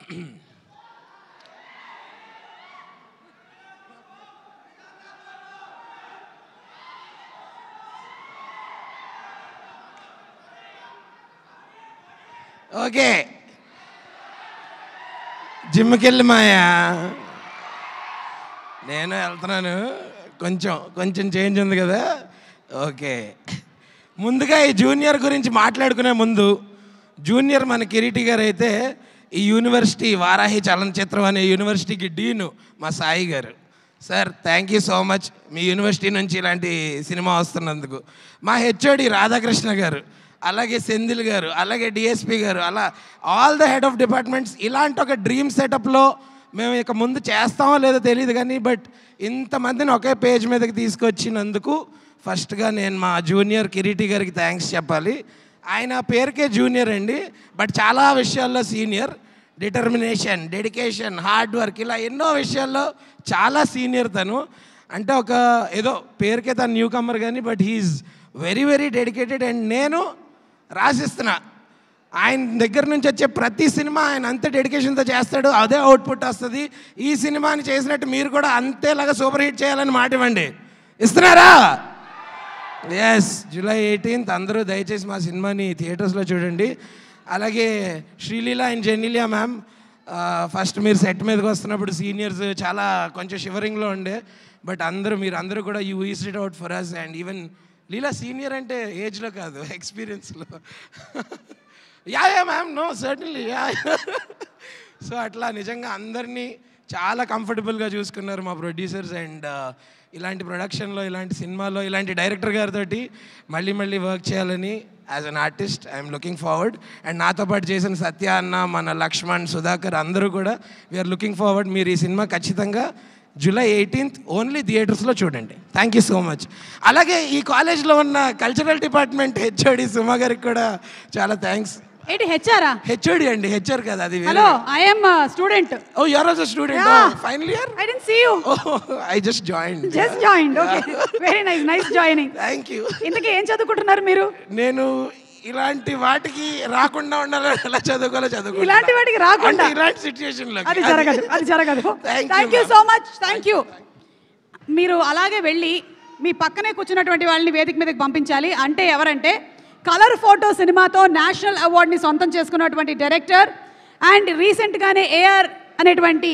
Okay, జిమ్కి వెళ్ళి మాయా నేను వెళ్తున్నాను. కొంచెం చేంజ్ ఉంది కదా. ఓకే, ముందుగా ఈ జూనియర్ గురించి మాట్లాడుకునే ముందు, జూనియర్ మన కిరీటి గారు అయితే ఈ యూనివర్సిటీ వారాహి చలనచిత్రం అనే యూనివర్సిటీకి డీను మా సాయి గారు. Sir thank you so much me university నుంచి ఇలాంటి సినిమా వస్తున్నందుకు. మా హెచ్ఓడి రాధాకృష్ణ గారు, అలాగే సెంధిల్ గారు, అలాగే డిఎస్పి గారు, అలా all the head of departments. ఇలాంటి ఒక డ్రీమ్ సెటప్లో మేము ఇక ముందు చేస్తామో లేదో తెలియదు కానీ బట్ ఇంతమందిని ఒకే పేజ్ మీదకి తీసుకొచ్చినందుకు ఫస్ట్గా నేను మా జూనియర్ కిరీటి గారికి థ్యాంక్స్ చెప్పాలి. ఆయన పేరుకే జూనియర్ అండి, బట్ చాలా విషయాల్లో senior. Determination, dedication, hard work, ఇలా ఎన్నో విషయాల్లో చాలా సీనియర్ తను. అంటే ఒక ఏదో పేరుకే తను న్యూ కమర్ కానీ but he's very very dedicated. And నేను రాసిస్తున్నా, ఆయన దగ్గర నుంచి వచ్చే ప్రతి సినిమా ఆయన అంతే డెడికేషన్తో చేస్తాడు, అదే అవుట్పుట్ వస్తుంది. ఈ సినిమాని చేసినట్టు మీరు కూడా అంతేలాగా సూపర్ హిట్ చేయాలని మాట ఇవ్వండి. ఇస్తున్నారా? ఎస్, July 18th అందరూ దయచేసి మా సినిమాని థియేటర్స్లో చూడండి. అలాగే Sreeleela and Genelia ma'am, first మీరు సెట్ మీదకి వస్తున్నప్పుడు సీనియర్స్ చాలా కొంచెం షివరింగ్లో ఉండే, బట్ మీరందరూ కూడా you eased it out for us. And even Leela senior అంటే ఏజ్లో కాదు, ఎక్స్పీరియన్స్లో. Yeah ma'am, no certainly yeah. So అట్లా నిజంగా అందరినీ చాలా కంఫర్టబుల్గా చూసుకున్నారు మా ప్రొడ్యూసర్స్. అండ్ ఇలాంటి ప్రొడక్షన్లో, ఇలాంటి సినిమాలో, ఇలాంటి డైరెక్టర్ గారితో మళ్ళీ వర్క్ చేయాలని as an artist I'm looking forward. And నాతో పాటు చేసిన సత్య అన్న, మన లక్ష్మణ్, సుధాకర్ అందరూ కూడా వీఆర్ లుకింగ్ ఫార్వర్డ్. మీరు ఈ సినిమా ఖచ్చితంగా July 18th ఓన్లీ థియేటర్స్లో చూడండి. Thank you so much. అలాగే ఈ కాలేజ్లో ఉన్న కల్చరల్ డిపార్ట్మెంట్ హెచ్ఓడి సుమా గారికి కూడా చాలా థ్యాంక్స్. ఏంటి హెచ్ఆరా? హెచ్ఓడి అండి, హెచ్ఆర్ కదా అది. Hello, I am student. Oh you are also student? Final year? I didn't see you. I just joined. Okay, very nice joining. Thank you. ఇంతకీ ఏం చదువుకుంటున్నారు మీరు? నేను ఇలాంటి వాటికి రాకుండా ఉండాలని ఎలా చదువుకోవాలో చదువుకో. ఇలాంటి వాటికి రాకుండా ఇలాంటి సిచ్యుయేషన్లో అది జరగదు. Thank you so much. Thank you. మీరు అలాగే వెళ్ళి మీ పక్కనే కూర్చున్నటువంటి వాళ్ళని వేదిక మీదకి పంపించాలి. అంటే ఎవరంటే కలర్ ఫోటో సినిమాతో నేషనల్ అవార్డుని సొంతం చేసుకున్నటువంటి డైరెక్టర్ అండ్ రీసెంట్గానే AR అనేటువంటి